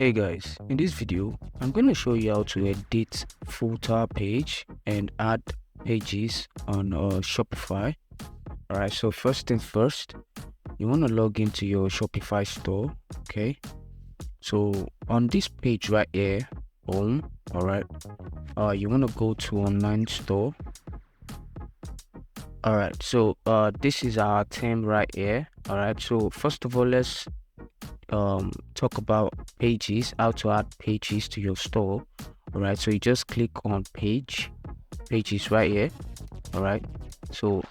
Hey guys, in this video, I'm going to show you how to edit footer page and add pages on Shopify. Alright, so first things first, you want to log into your Shopify store, okay? So on this page right here, home, alright, you want to go to online store. Alright, so this is our theme right here. Alright, so first of all, let's talk about pages, how to add pages to your store. All right, so you just click on pages right here. All right, so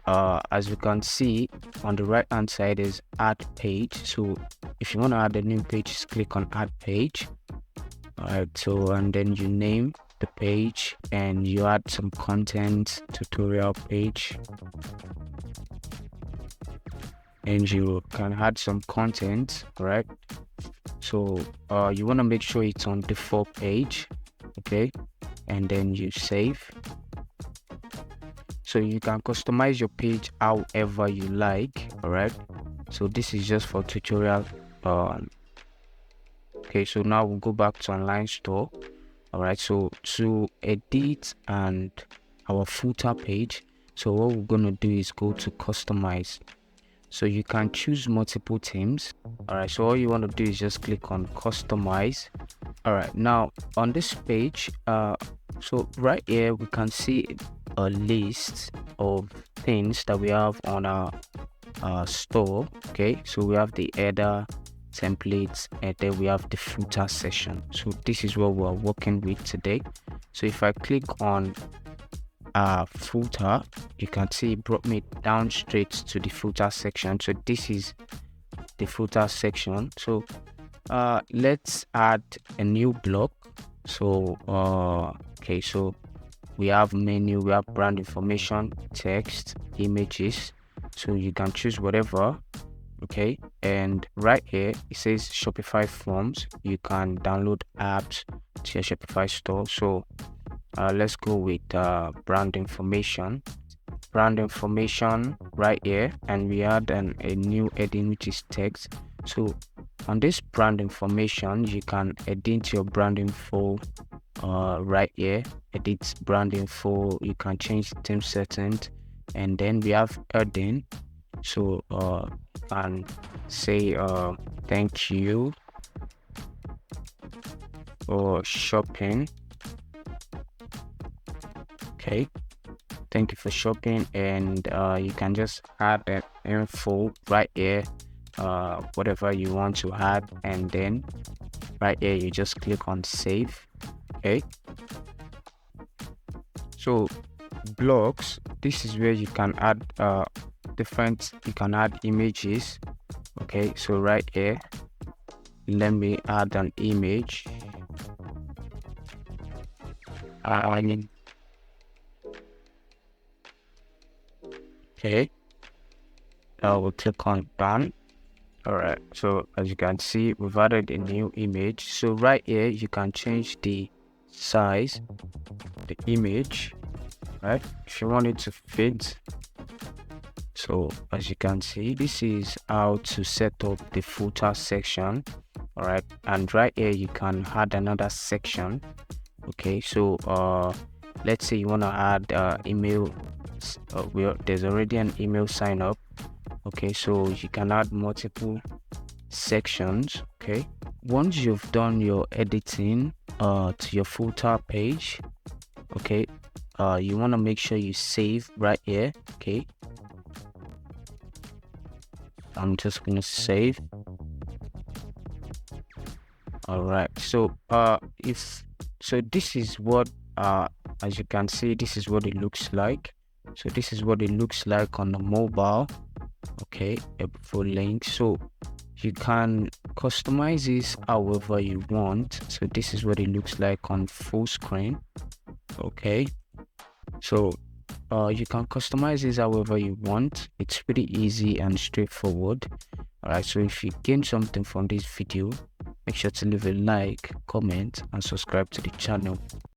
as you can see on the right hand side is add page. So if you want to add a new page, just click on add page. All right, so and then you name the page and you add some content, tutorial page, and you can add some content, right? So you want to make sure it's on default page, okay, and then you save. So you can customize your page however you like. All right, so this is just for tutorial. Okay, so now we'll go back to online store. All right, so to edit and our footer page, so what we're gonna do is go to customize. So you can choose multiple themes. All right, so all you want to do is just click on customize. All right, now on this page, so right here we can see a list of things that we have on our store. Okay, so we have the header, templates, and then we have the footer section. So this is what we're working with today. So if I click on footer, you can see it brought me down straight to the footer section. So this is the footer section. So let's add a new block. So okay, so we have menu, we have brand information, text, images, so you can choose whatever. Okay, and right here it says Shopify forms. You can download apps to your Shopify store. So let's go with brand information right here, and we add a new heading which is text. So on this brand information, you can edit your brand info right here, edit brand info. You can change theme settings, and then we have heading. So and say thank you for shopping. Okay, thank you for shopping, and you can just add that info right here, whatever you want to add, and then right here you just click on save. Okay, so blocks, this is where you can add you can add images. Okay, so right here let me add an image. Okay, now we'll click on done. All right, so as you can see, we've added a new image. So right here you can change the size of the image, right, if you want it to fit. So as you can see, this is how to set up the footer section. All right, and right here you can add another section. Okay, so let's say you want to add email. There's already an email sign up. Okay, so you can add multiple sections. Okay, once you've done your editing to your footer page, okay, you want to make sure you save right here. Okay, I'm just gonna save. All right, so this is what as you can see, this is what it looks like. So this is what it looks like on the mobile. Okay, a full link. So you can customize this however you want. So this is what it looks like on full screen. Okay, so you can customize this however you want. It's pretty easy and straightforward. All right, so if you gain something from this video, make sure to leave a like, comment, and subscribe to the channel.